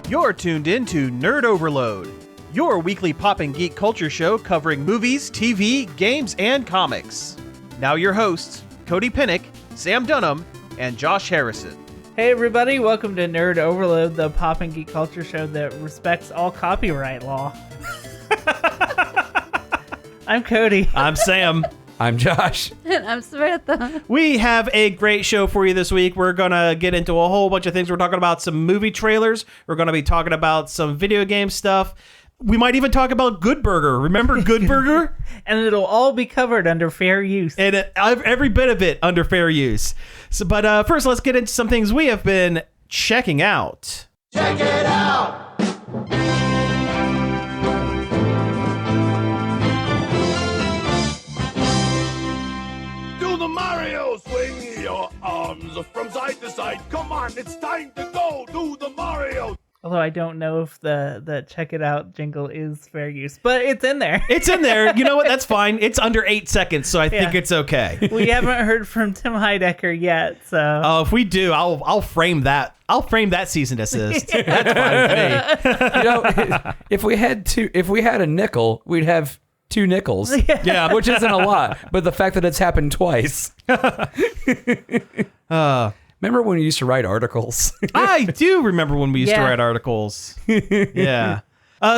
You're tuned in to Nerd Overload, your weekly pop and geek culture show covering movies, TV, games, and comics. Now your hosts, Cody Pinnick, Sam Dunham, and Josh Harrison. Hey everybody, welcome to Nerd Overload, the pop and geek culture show that respects all copyright law. I'm Cody. I'm Sam. I'm Josh. And I'm Samantha. We have a great show for you this week. We're going to get into a whole bunch of things. We're talking about some movie trailers. We're going to be talking about some video game stuff. We might even talk about Good Burger. Remember Good Burger? And it'll all be covered under fair use. And every bit of it under fair use. But first, let's get into some things we have been checking out. Check it out! Do the Mario! Swing your arms from side to side. Come on, it's time to go! Do the Mario! Although I don't know if the check it out jingle is fair use, but it's in there. It's in there. You know what? That's fine. It's under 8 seconds, so I think it's okay. We haven't heard from Tim Heidecker yet, so. Oh, if we do, I'll frame that. I'll frame that cease and desist. That's fine with me. You know, if we had a nickel, we'd have 2 nickels. Yeah. Which isn't a lot, but the fact that it's happened twice. Remember when we used to write articles? I do remember when we used to write articles. Yeah.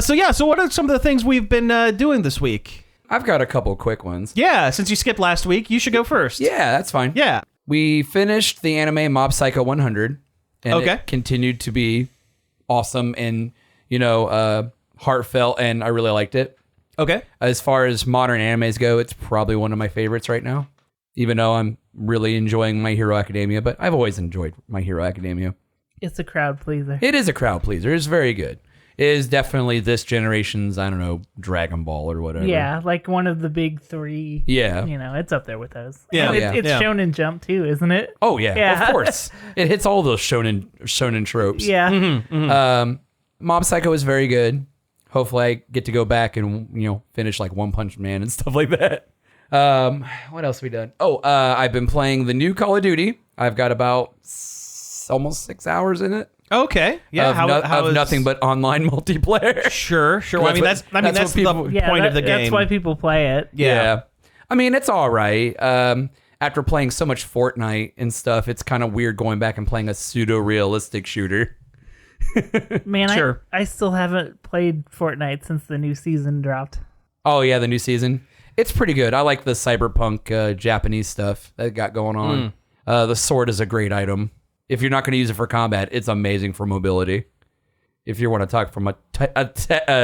So what are some of the things we've been doing this week? I've got a couple quick ones. Yeah, since you skipped last week, you should go first. Yeah, that's fine. Yeah. We finished the anime Mob Psycho 100, and it continued to be awesome and, heartfelt, and I really liked it. Okay. As far as modern animes go, it's probably one of my favorites right now, even though I'm really enjoying My Hero Academia, but I've always enjoyed My Hero Academia. It's a crowd pleaser. It is a crowd pleaser. It's very good. It is definitely this generation's, Dragon Ball or whatever. Yeah, like one of the big 3. Yeah. It's up there with those. Yeah. And it's Shonen Jump too, isn't it? Oh, yeah. Of course. It hits all those shonen tropes. Yeah. Mm-hmm. Mob Psycho is very good. Hopefully I get to go back and, finish like One Punch Man and stuff like that. What else have we done? I've been playing the new Call of Duty. I've got about almost 6 hours in it. Okay. Yeah. Of nothing but online multiplayer. Sure. Well, that's the point of the game. That's why people play it. Yeah. I mean, it's all right. After playing so much Fortnite and stuff, it's kind of weird going back and playing a pseudo-realistic shooter. Man, Sure. I still haven't played Fortnite since the new season dropped. Oh, yeah, the new season. It's pretty good. I like the cyberpunk Japanese stuff that got going on. The sword is a great item. If you're not going to use it for combat, it's amazing for mobility. If you want to talk from a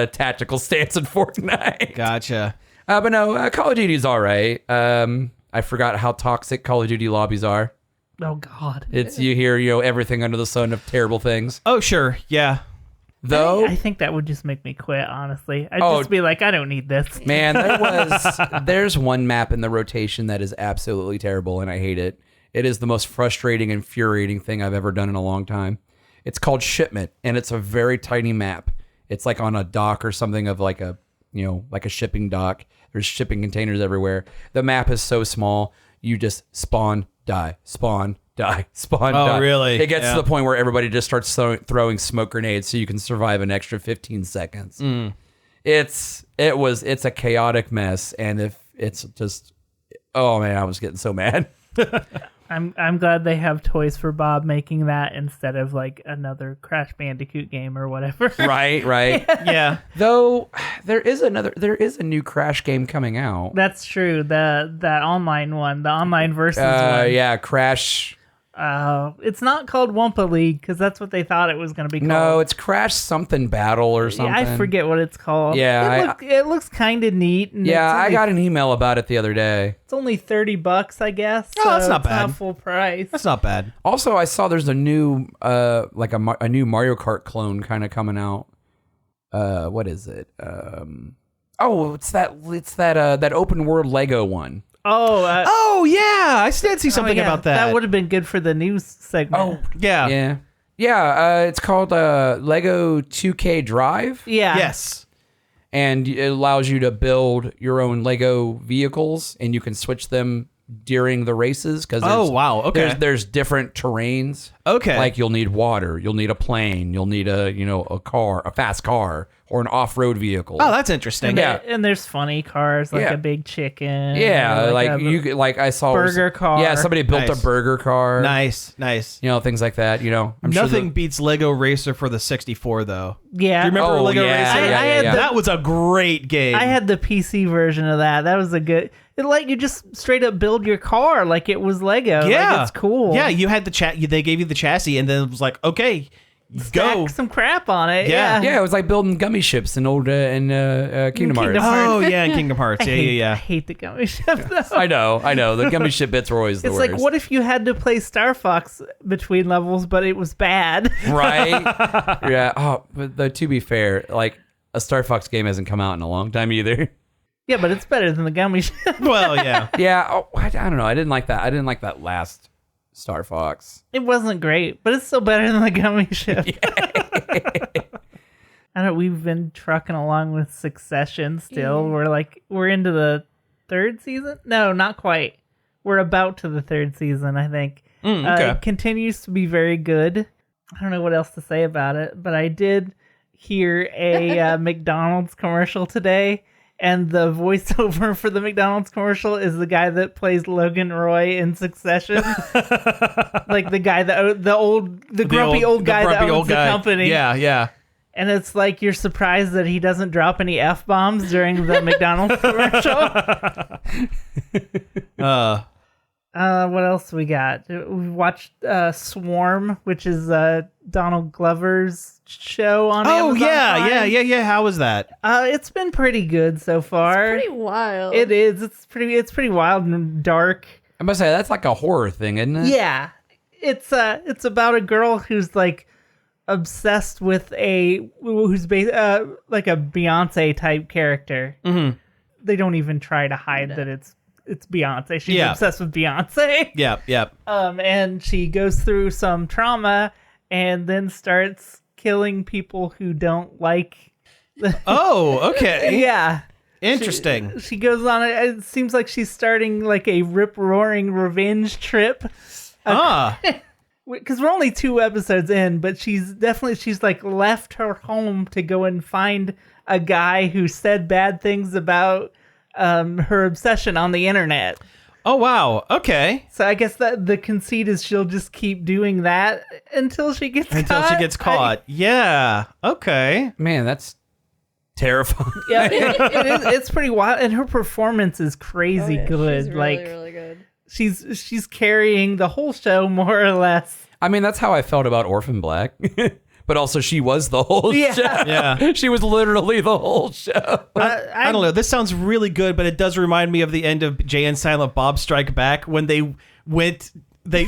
tactical stance in Fortnite. Gotcha. But no, Call of Duty's all right. I forgot how toxic Call of Duty lobbies are. Oh, God. It's you hear everything under the sun of terrible things. Oh, sure. Yeah. Though I think that would just make me quit, honestly. I'd just be like, I don't need this. Man, there's one map in the rotation that is absolutely terrible, and I hate it. It is the most frustrating, infuriating thing I've ever done in a long time. It's called Shipment, and it's a very tiny map. It's like on a dock or something of like a shipping dock. There's shipping containers everywhere. The map is so small, you just spawn, die, spawn, die, spawn, die. Oh, really? It gets to the point where everybody just starts throwing smoke grenades so you can survive an extra 15 seconds. It's a chaotic mess, and if it's just, oh man, I was getting so mad. I'm glad they have Toys for Bob making that instead of like another Crash Bandicoot game or whatever. Right. Yeah. Though there is a new Crash game coming out. That's true. That online one, the online versus one. Yeah, Crash. It's not called Wumpa League because that's what they thought it was going to be called. No, it's Crash something battle or something. Yeah, I forget what it's called. Yeah, it looks kind of neat. And I got an email about it the other day. It's only $30, I guess. Oh, that's not it's bad. Not full price. That's not bad. Also, I saw there's a new a new Mario Kart clone kind of coming out. What is it? It's that open world Lego one. Oh, yeah. I did see something about that. That would have been good for the news segment. Oh, yeah. Yeah. It's called Lego 2K Drive. Yeah. Yes. And it allows you to build your own Lego vehicles, and you can switch them during the races because Oh, wow. Okay. there's different terrains. Okay. Like you'll need water, you'll need a plane, you'll need a fast car, or an off-road vehicle. Oh, that's interesting. Yeah. And there's funny cars like Yeah. a big chicken. Yeah, or like I saw burger car. Yeah, somebody built Nice. a burger car. Nice. Things like that. I'm Nothing sure beats Lego Racer for the 64, though. Yeah. Do you remember Oh, Lego yeah, Racer? yeah, I had yeah. That was a great game. I had the PC version of that. That was a good. It let you just straight up build your car like it was Lego. yeah, Like, it's cool. Yeah, you had the chat. They gave you the chassis, and then it was like, okay, Stack go. some crap on it. Yeah. Yeah. Yeah, it was like building gummy ships in old Kingdom Hearts. Kingdom Oh yeah, in Kingdom Hearts. I Yeah, hate, yeah, I yeah. hate the gummy ship though. I know. The gummy ship bits were always the It's worst. like, what if you had to play Star Fox between levels, but it was bad? Right? Yeah. Oh, but to be fair, like a Star Fox game hasn't come out in a long time either. Yeah, but it's better than the gummy ship. Well, yeah. Yeah. Oh, I don't know. I didn't like that. I didn't like that last Star Fox. It wasn't great, but it's still better than the gummy ship. I don't. We've been trucking along with Succession still. We're into the third season. No, not quite. We're about to the third season, I think. Okay. It continues to be very good. I don't know what else to say about it, but I did hear a McDonald's commercial today, and the voiceover for the McDonald's commercial is the guy that plays Logan Roy in Succession, like the guy that the grumpy old guy that owns the company. Yeah, yeah. And it's like you're surprised that he doesn't drop any F-bombs during the McDonald's commercial. What else we got? We watched Swarm, which is Donald Glover's show on Oh Amazon Prime. yeah. How was that? It's been pretty good so far. Pretty wild. It is. It's pretty wild and dark. I must say that's like a horror thing, isn't it? Yeah. It's about a girl who's like obsessed with who's like a Beyonce type character. Mm-hmm. They don't even try to hide that it's Beyonce. She's Yeah. obsessed with Beyonce. Yep. And she goes through some trauma and then starts killing people who don't like. Oh, okay. Yeah. Interesting. She goes on it seems like she's starting like a rip-roaring revenge trip. Because we're only 2 episodes in, but she's like left her home to go and find a guy who said bad things about her obsession on the internet. Oh wow. Okay. So I guess that the conceit is she'll just keep doing that until she gets caught. Yeah. Okay. Man, that's terrifying. Yeah, it is. It's pretty wild, and her performance is crazy good. She's really, like really good. she's carrying the whole show more or less. I mean, that's how I felt about Orphan Black. But also, she was the whole show. Yeah. She was literally the whole show. I don't know. This sounds really good, but it does remind me of the end of Jay and Silent Bob Strike Back when they went. They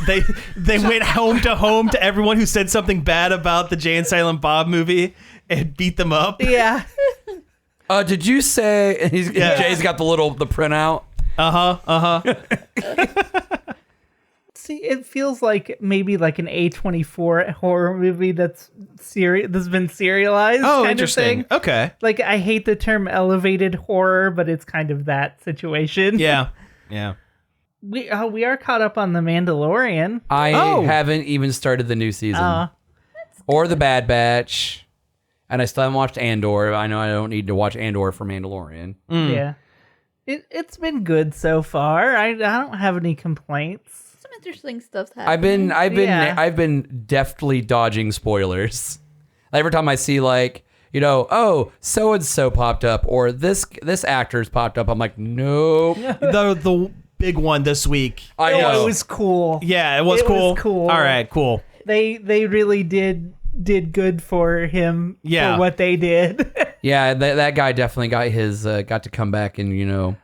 went home to everyone who said something bad about the Jay and Silent Bob movie and beat them up. Yeah. Did you say Jay's got the printout? See, it feels like maybe like an A24 horror movie that's been serialized. Oh, kind interesting. Of thing. Okay. Like, I hate the term elevated horror, but it's kind of that situation. Yeah. We are caught up on The Mandalorian. I haven't even started the new season or the Bad Batch, and I still haven't watched Andor. I know I don't need to watch Andor for Mandalorian. Yeah. It's been good so far. I don't have any complaints. Some interesting stuff's happening. I've been deftly dodging spoilers. Every time I see so and so popped up or this actor's popped up, I'm like, nope. The big one this week. I know. It was cool. Yeah, it was cool. All right, cool. They really did good for him for what they did. Yeah, that guy definitely got to come back and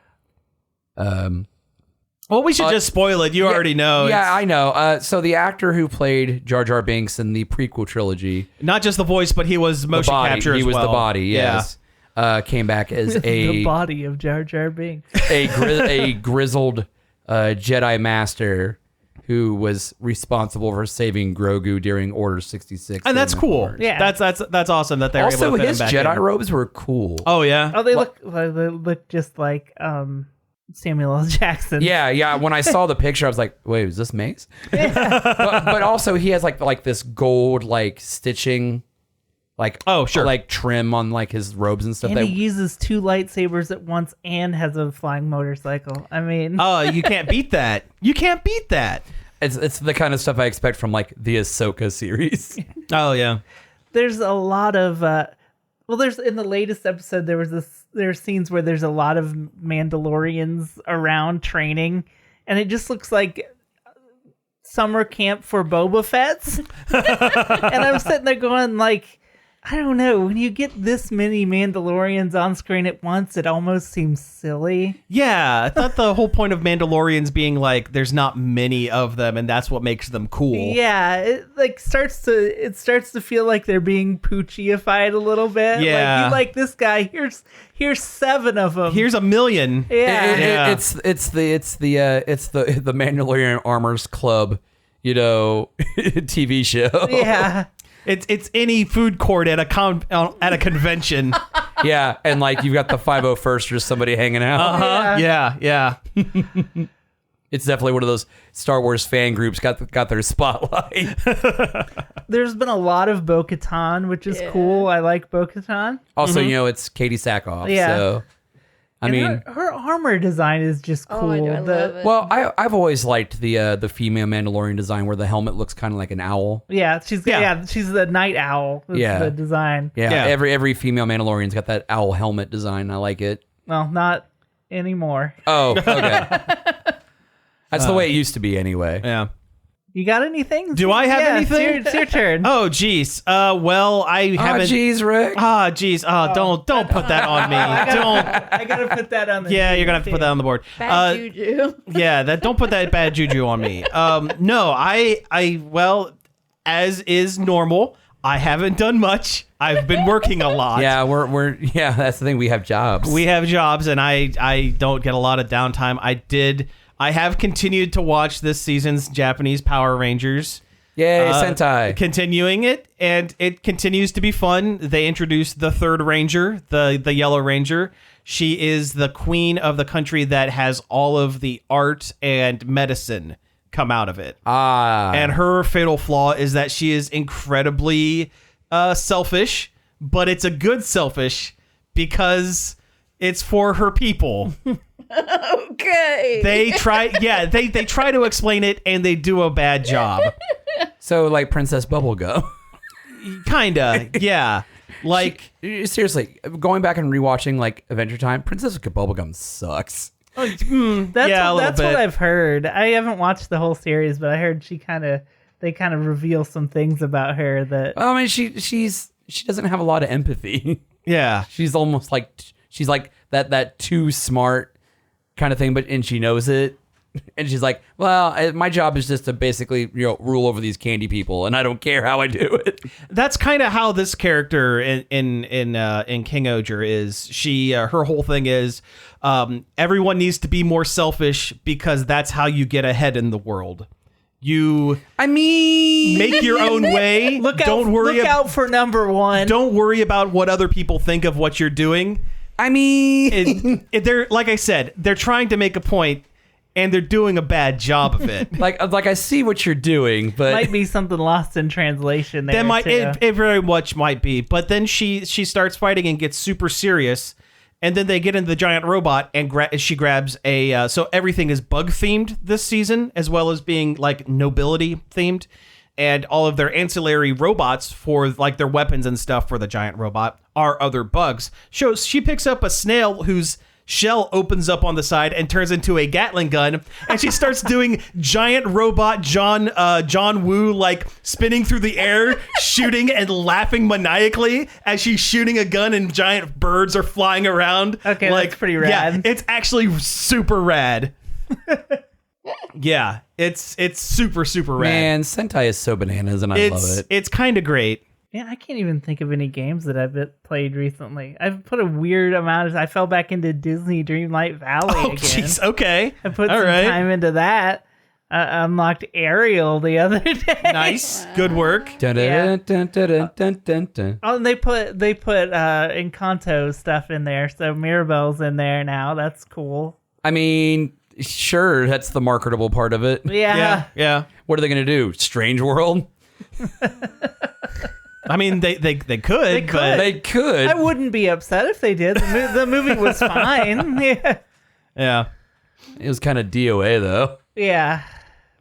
Well, we should just spoil it. You already know. Yeah, I know. So the actor who played Jar Jar Binks in the prequel trilogy, not just the voice, but he was motion capture as well. He was the body. Yes. Came back as the body of Jar Jar Binks. a grizzled Jedi Master who was responsible for saving Grogu during Order 66. And that's cool. Wars. Yeah. That's awesome that they're able to fit his him back Jedi in. robes were cool. Oh yeah. Oh, they look just like Samuel L. Jackson. Yeah. When I saw the picture, I was like, "Wait, is this Mace?" but also he has like this gold like stitching, like like trim on like his robes and stuff. And he uses 2 lightsabers at once and has a flying motorcycle. I mean, you can't beat that. You can't beat that. It's the kind of stuff I expect from like the Ahsoka series. Oh yeah. There's a lot of there's in the latest episode there's scenes where there's a lot of Mandalorians around training, and it just looks like summer camp for Boba Fett's. And I'm sitting there going like, I don't know, when you get this many Mandalorians on screen at once, it almost seems silly. Yeah, I thought the whole point of Mandalorians being like there's not many of them, and that's what makes them cool. Yeah, it starts to feel like they're being Poochie-ified a little bit. Yeah, like, you like this guy? Here's 7 of them. Here's 1 million. Yeah, It's the Mandalorian Armors Club, TV show. Yeah. It's any food court at a convention. Yeah, and like you've got the 501st or somebody hanging out. Uh-huh. Yeah. It's definitely one of those Star Wars fan groups got their spotlight. There's been a lot of Bo-Katan, which is cool. I like Bo-Katan. Also, it's Katie Sackhoff. Yeah. So I mean, her armor design is just cool. I do. I love it. Well, I've always liked the female Mandalorian design where the helmet looks kind of like an owl. Yeah, she's the night owl. Is the design. Yeah. Every female Mandalorian's got that owl helmet design. I like it. Well, not anymore. Oh, okay. That's the way it used to be, anyway. Yeah. You got anything? Do I have anything? It's your turn. Oh, geez. Well, I haven't. Jeez, Rick. Jeez. Don't put that on me. I gotta put that on the. Yeah, you're gonna have to put that on the board. Bad juju. Yeah, don't put that bad juju on me. No, well, as is normal, I haven't done much. I've been working a lot. Yeah, that's the thing. We have jobs. We have jobs, and I don't get a lot of downtime. I have continued to watch this season's Japanese Power Rangers. Yay, Sentai. Continuing it, and it continues to be fun. They introduced the 3rd Ranger, the Yellow Ranger. She is the queen of the country that has all of the art and medicine come out of it. And her fatal flaw is that she is incredibly selfish, but it's a good selfish because it's for her people. Okay. They try to explain it, and they do a bad job. So, like Princess Bubblegum. Kinda, yeah. Like, seriously, going back and rewatching like Adventure Time, Princess Bubblegum sucks. That's a little bit. what I've heard. I haven't watched the whole series, but I heard they kind of reveal some things about her that. Well, I mean, she doesn't have a lot of empathy. yeah. She's almost like that too smart kind of thing, and she knows it, and she's like, well, my job is just to basically rule over these candy people, and I don't care how I do it. That's kind of how this character in King Oger is. She her whole thing is everyone needs to be more selfish because that's how you get ahead in the world. You make your own way. Look out for number 1. Don't worry about what other people think of what you're doing. They're like I said, they're trying to make a point, and they're doing a bad job of it. like I see what you're doing, but might be something lost in translation there. It very much might be. But then she starts fighting and gets super serious, and then they get into the giant robot, and she grabs a. So everything is bug themed this season, as well as being like nobility themed. And all of their ancillary robots for like their weapons and stuff for the giant robot are other bugs. She picks up a snail whose shell opens up on the side and turns into a Gatling gun, and she starts doing giant robot John Woo, like spinning through the air, shooting and laughing maniacally as she's shooting a gun, and giant birds are flying around. Okay, like, that's pretty rad. Yeah, it's actually super rad. Yeah, it's super rad. Man, Sentai is so bananas, and I love it. It's kind of great. Yeah, I can't even think of any games that I've played recently. I've put a weird amount of. I fell back into Disney Dreamlight Valley again. Jeez, okay. I put some time into that. I unlocked Ariel the other day. Nice, good work. Dun, dun, dun, dun, dun, dun, dun. Oh, and they put Encanto stuff in there, so Mirabelle's in there now. That's cool. I mean, sure, that's the marketable part of it. Yeah. Yeah. What are they going to do? Strange World? I mean, they could, could. but They could. I wouldn't be upset if they did. The movie was fine. Yeah. yeah. It was kind of DOA, though. Yeah.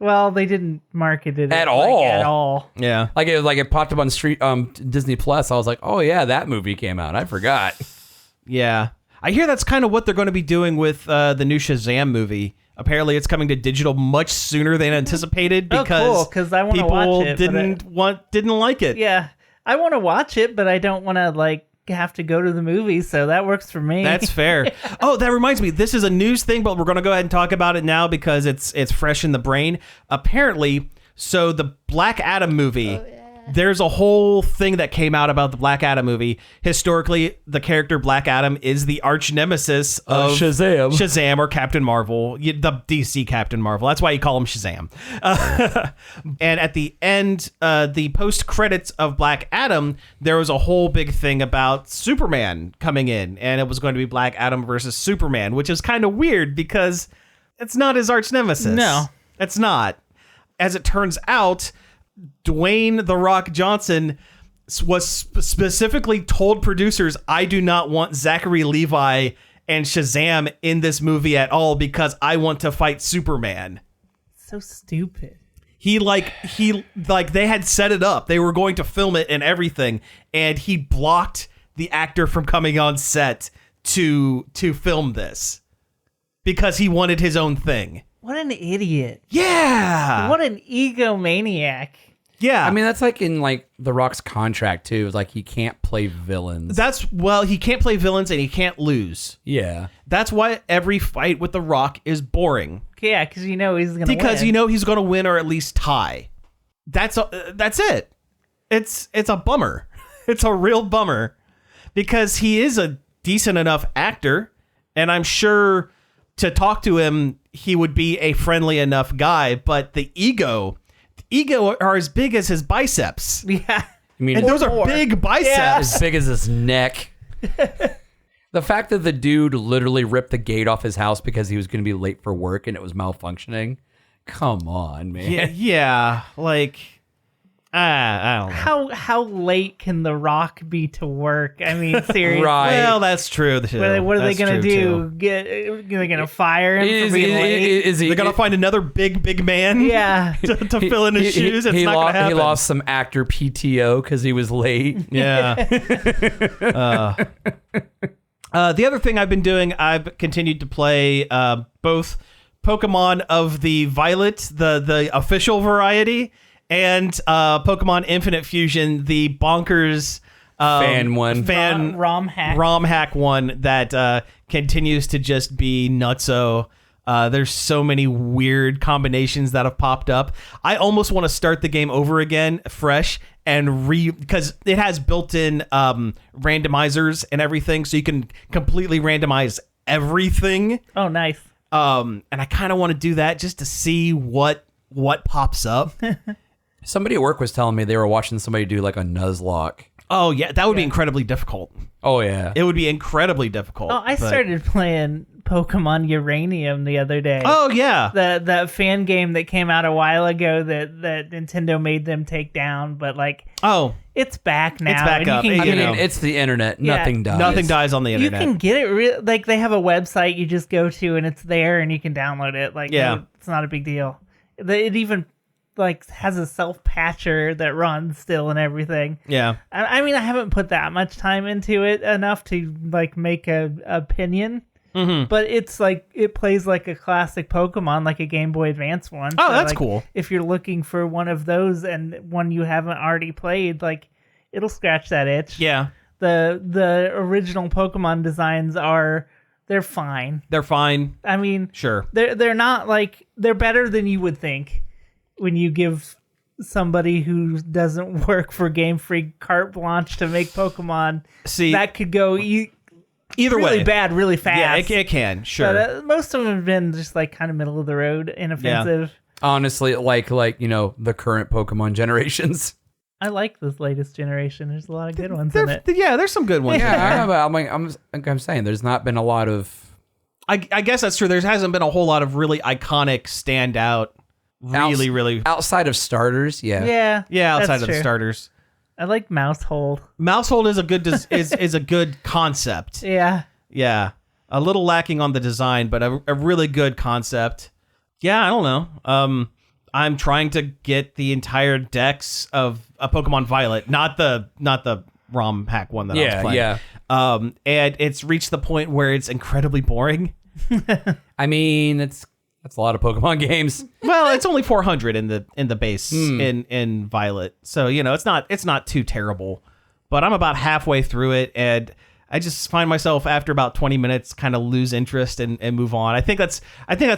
Well, they didn't market it At like, all. At all. Yeah. Like it popped up on Disney Plus. I was like, oh yeah, that movie came out. I forgot. Yeah. I hear that's kind of what they're going to be doing with the new Shazam movie. Apparently, it's coming to digital much sooner than anticipated Oh, because cool, 'cause I wanna people watch it, didn't like it. Yeah. I want to watch it, but I don't want to like have to go to the movie, so that works for me. That's fair. Oh, that reminds me. This is a news thing, but we're going to go ahead and talk about it now because it's fresh in the brain. Apparently, so the Black Adam movie, there's a whole thing that came out about the Black Adam movie. Historically, the character Black Adam is the arch nemesis of Shazam or Captain Marvel, the DC Captain Marvel. That's why you call him Shazam. And at the end, the post credits of Black Adam, there was a whole big thing about Superman coming in, and it was going to be Black Adam versus Superman, which is kind of weird because it's not his arch nemesis. No. It's not. As it turns out, Dwayne "The Rock" Johnson was specifically told producers, I do not want Zachary Levi and Shazam in this movie at all because I want to fight Superman. so stupid. He they had set it up. They were going to film it and everything, and he blocked the actor from coming on set to film this because he wanted his own thing. What an idiot. Yeah. What an egomaniac. Yeah. I mean, that's like in like The Rock's contract too. It's like he can't play villains. he can't play villains and he can't lose. Yeah. That's why every fight with The Rock is boring. Yeah, because you know he's going to win. Because you know he's going to win or at least tie. That's it. It's a bummer. It's a real bummer because he is a decent enough actor, and I'm sure to talk to him he would be a friendly enough guy, but the ego are as big as his biceps. Yeah. I mean, And those are more. big biceps. as big as his neck. The fact that the dude literally ripped the gate off his house because he was going to be late for work and it was malfunctioning. Come on, man. Yeah, like I don't know. How late can The Rock be to work? I mean, seriously. Right. Well, that's true. What are they going to do? Are they going to fire him for being late? Is he? They're gonna find another big man. Yeah. to fill in his shoes. It's not gonna happen. He lost some actor PTO because he was late. Yeah. The other thing I've been doing, I've continued to play both Pokemon of the Violet, the official variety, and Pokemon Infinite Fusion, the bonkers Fan one. ROM hack. ROM hack one that continues to just be nutso. There's so many weird combinations that have popped up. I almost want to start the game over again, fresh, and because it has built-in randomizers and everything, so you can completely randomize everything. Oh, nice. And I kind of want to do that just to see what pops up. Somebody at work was telling me they were watching somebody do like a Nuzlocke. Oh yeah, that would be incredibly difficult. Oh yeah. It would be incredibly difficult. Oh, I but- started playing Pokemon Uranium the other day. Oh yeah. That fan game that came out a while ago that Nintendo made them take down, but like Oh, it's back now. It's back and you up. can You I get mean, know. it's the internet. Yeah. Nothing dies. nothing dies on the You internet. can get it like they have a website you just go to and it's there and you can download it. Like Yeah. it's not a big deal. It even like has a self patcher that runs still and everything. Yeah. I mean, I haven't put that much time into it enough to like make a opinion. Mm-hmm. But it's like it plays like a classic Pokemon, like a Game Boy Advance one. Oh, So, that's like, cool. If you're looking for one of those and one you haven't already played, like it'll scratch that itch. Yeah. The original Pokemon designs they're fine. They're fine. I mean, Sure. they're not like they're better than you would think when you give somebody who doesn't work for Game Freak carte blanche to make Pokemon. See, That could go either really way. bad, really fast. Yeah, it can. Sure. But most of them have been just like kind of middle of the road, inoffensive. Honestly, like the current Pokemon generations. I like this latest generation. There's a lot of good ones in it. Yeah, there's some good ones. Yeah, I'm saying there's not been a lot of I guess that's true. There hasn't been a whole lot of really iconic standout. Really. Outside of starters, yeah. Yeah, Outside that's of the true. starters. I like Mousehold. Mousehold is a good is a good concept. Yeah. Yeah, a little lacking on the design, but a really good concept. Yeah, I don't know. I'm trying to get the entire decks of a Pokemon Violet, not the ROM hack one that I was playing. Yeah. And it's reached the point where it's incredibly boring. I mean, that's a lot of Pokemon games. Well, it's only 400 in the base in Violet, so it's not too terrible. But I'm about halfway through it, and I just find myself after about 20 minutes kind of lose interest and move on. I think that's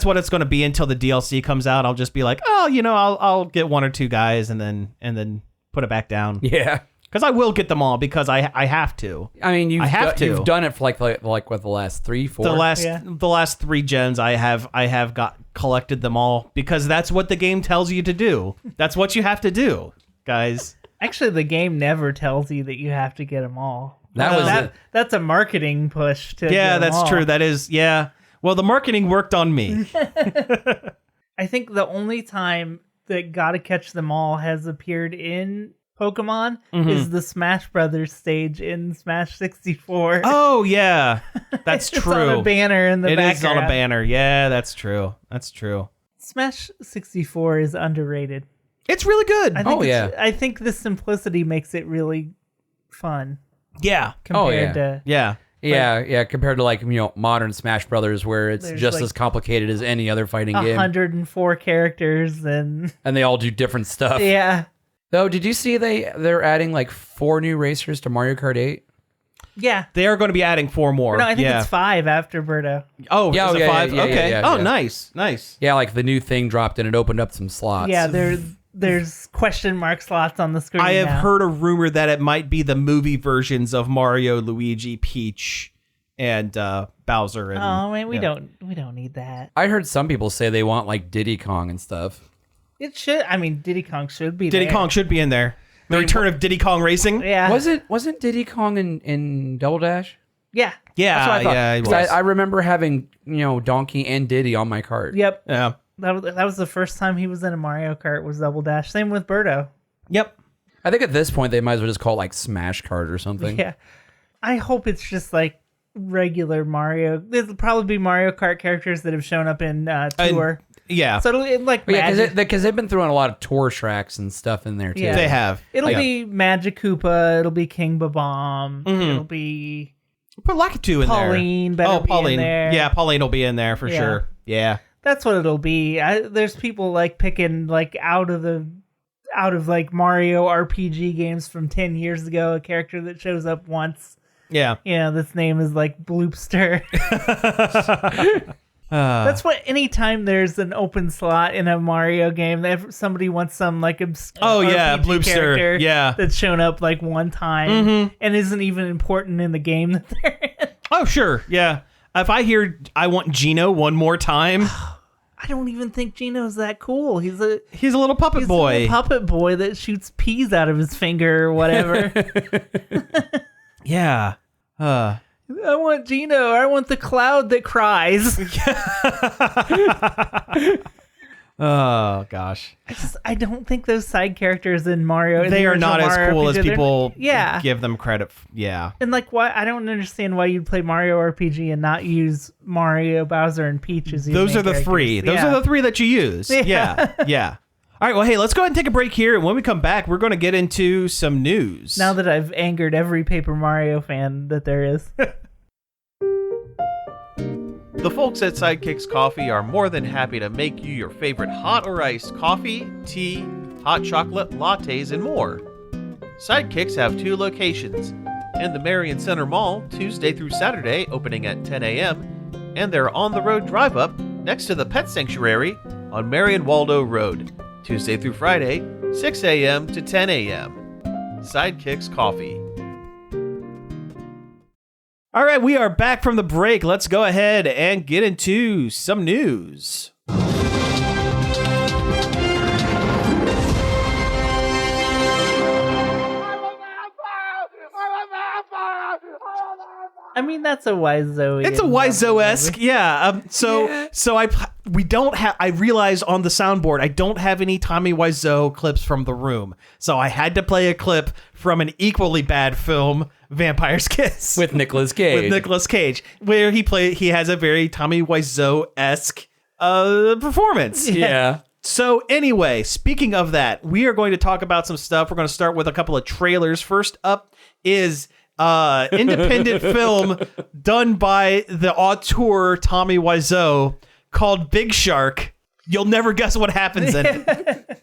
what it's going to be until the DLC comes out. I'll just be like, I'll get one or two guys and then put it back down. Yeah. Because I will get them all because I have to. I mean, you've done it for like what, the last 3, 4? The last 3 gens I have collected them all because that's what the game tells you to do. That's what you have to do, guys. Actually, the game never tells you that you have to get them all. That's a marketing push to. Yeah, get 'em that's all. true. That is, yeah. Well, the marketing worked on me. I think the only time that Gotta Catch Them All has appeared in Pokemon is the Smash Brothers stage in Smash 64. Oh yeah, that's It's true. on a banner in the It background. is on a banner. Yeah, that's true. That's true. Smash 64 is underrated. It's really good. I think the simplicity makes it really fun Yeah. compared to. Yeah. Yeah, compared to like modern Smash Brothers, where it's There's just like as complicated as any other fighting game, 104 characters and and they all do different stuff. yeah. Though, did you see they're adding like 4 new racers to Mario Kart 8? Yeah. They are going to be adding 4 more. No, I think yeah. it's 5 after Birdo. Oh, Yeah, is it yeah, 5? yeah, okay. yeah, oh, yeah. nice. Yeah, like the new thing dropped and it opened up some slots. Yeah, there's question mark slots on the screen. I have now. heard a rumor that it might be the movie versions of Mario, Luigi, Peach, and Bowser. And, Oh man, we don't need that. I heard some people say they want like Diddy Kong and stuff. It should. I mean, Diddy Kong should be. Diddy there. Kong should be in there. The return of Diddy Kong Racing. Yeah. Wasn't Diddy Kong in Double Dash? Yeah. Yeah, That's what I thought. yeah, it 'Cause was. I remember having Donkey and Diddy on my cart. Yep. Yeah. That was the first time he was in a Mario Kart was Double Dash. Same with Birdo. Yep. I think at this point they might as well just call it like Smash Kart or something. Yeah. I hope it's just like regular Mario. There'll probably be Mario Kart characters that have shown up in Tour. Yeah. So it'll like Yeah, Magic. because they've been throwing a lot of tour tracks and stuff in there too. Yeah. They have. It'll Yeah. be Magic Koopa. It'll be King Babam. Mm-hmm. It'll be Put Lakitu in Pauline. there. Better be Pauline. in there. Yeah, Pauline will be in there for Yeah. sure. Yeah. That's what it'll be. There's people like picking like out of like Mario RPG games from 10 years ago, a character that shows up once. Yeah. This name is like Bloopster. That's what anytime there's an open slot in a Mario game, somebody wants some like obscure Oh, yeah, RPG Bloopster. character Yeah. that's shown up like one time and isn't even important in the game that they're in. Oh, sure. Yeah. If I hear I want Gino one more time, I don't even think Gino's that cool. He's a little puppet he's boy. a little puppet boy that shoots peas out of his finger or whatever. Yeah. I want Gino. I want the cloud that cries. Oh gosh. I don't think those side characters in Mario. They are not as cool as RPG, people yeah. give them credit. Yeah. And like, why? I don't understand why you'd play Mario RPG and not use Mario, Bowser, and Peach as your Those main are the characters. 3. Those Yeah. are the 3 that you use. Yeah. Yeah. All right. Well, hey, let's go ahead and take a break here. And when we come back, we're going to get into some news. Now that I've angered every Paper Mario fan that there is. The folks at Sidekicks Coffee are more than happy to make you your favorite hot or iced coffee, tea, hot chocolate, lattes, and more. Sidekicks have 2 locations. In the Marion Center Mall, Tuesday through Saturday, opening at 10 a.m., and their on-the-road drive-up next to the Pet Sanctuary on Marion Waldo Road, Tuesday through Friday, 6 a.m. to 10 a.m. Sidekicks Coffee. All right, we are back from the break. Let's go ahead and get into some news. I mean, that's a Wiseau. It's a Wiseau-esque, yeah. I realized on the soundboard I don't have any Tommy Wiseau clips from The Room, so I had to play a clip from an equally bad film, Vampire's Kiss, With Nicolas Cage. where he has a very Tommy Wiseau-esque performance. Yeah. So anyway, speaking of that, we are going to talk about some stuff. We're going to start with a couple of trailers. First up is independent film done by the auteur Tommy Wiseau called Big Shark. You'll never guess what happens in it.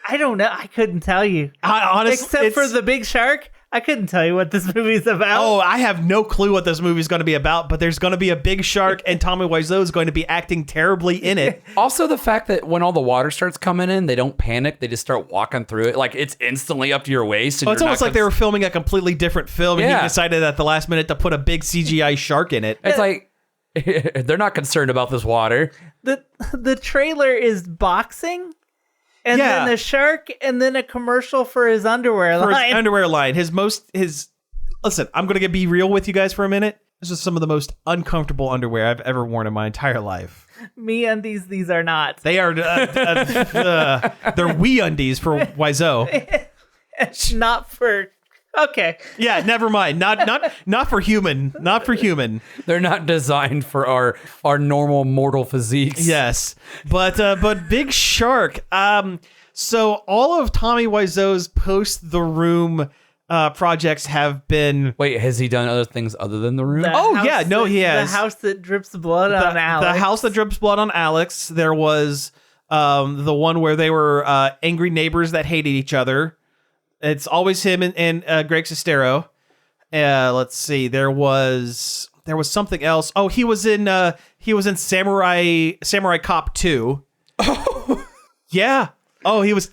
I don't know. I couldn't tell you. Honestly, Except for the big shark, I couldn't tell you what this movie's about. Oh, I have no clue what this movie's going to be about, but there's going to be a big shark, and Tommy Wiseau is going to be acting terribly in it. Also, the fact that when all the water starts coming in, they don't panic. They just start walking through it. Like, it's instantly up to your waist. And It's almost like they were filming a completely different film, and Yeah. he decided at the last minute to put a big CGI shark in it. It's like, they're not concerned about this water. The trailer is boxing, and Yeah. then the shark, and then a commercial for his underwear For his line. underwear line. Listen, I'm going to be real with you guys for a minute. This is some of the most uncomfortable underwear I've ever worn in my entire life. Me undies, these are not. They are, they're wee undies for Wiseau. Not for. Okay. Yeah, never mind. Not for human. Not for human. They're not designed for our normal mortal physiques. Yes, but Big Shark. So all of Tommy Wiseau's post The Room projects have been. Wait, has he done other things other than The Room? The Oh, house yeah, no, he has. The house that drips blood on Alex. The House That Drips Blood on Alex. There was the one where they were angry neighbors that hated each other. It's always him and Greg Sestero. Let's see. There was something else. Oh, he was in Samurai Cop 2. Oh. Yeah. Oh, he was.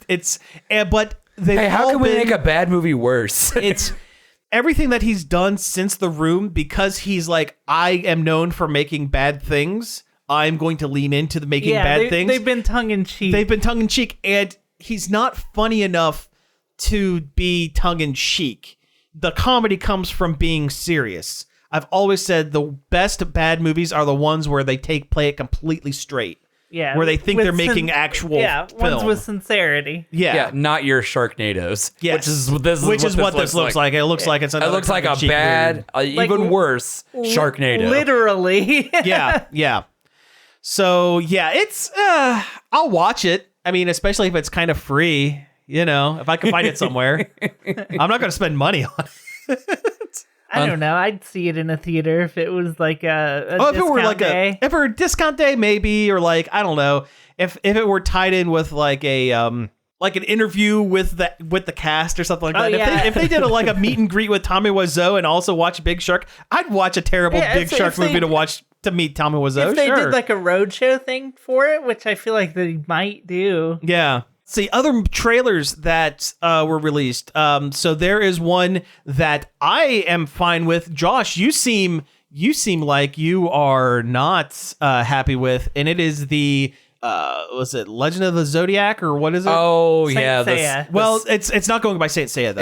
But they. Hey, how can we make a bad movie worse? It's everything that he's done since The Room, because he's like, I am known for making bad things. I'm going to lean into the making bad things. They've been tongue in cheek. They've been tongue in cheek, and he's not funny enough to be tongue in cheek. The comedy comes from being serious. I've always said the best bad movies are the ones where they play it completely straight. Yeah, where they think with they're making actual ones film. with sincerity. Yeah. Not your Sharknadoes. Yes. Which is what this looks like. It looks like it's It another looks like a tongue-in-cheek bad, even worse Sharknado. Literally. yeah. So yeah, it's I'll watch it. I mean, especially if it's kind of free, if I can find it somewhere. I'm not going to spend money on it. I don't know. I'd see it in a theater if it was like a if it were like day. if it were a discount day, maybe, or like, I don't know, if it were tied in with like a like an interview with the cast or something like that. Oh, yeah. If they did a meet and greet with Tommy Wiseau and also watch Big Shark, I'd watch a terrible Big Shark if they- movie to meet Tommy Wiseau. If they sure. did like a roadshow thing for it, which I feel like they might do. Yeah. See, other trailers that were released. So there is one that I am fine with. Josh, you seem like you are not happy with, and it is the was it Legend of the Zodiac, or what is it? Oh, Saint yeah. Seiya. Well, it's not going by Saint Seiya though.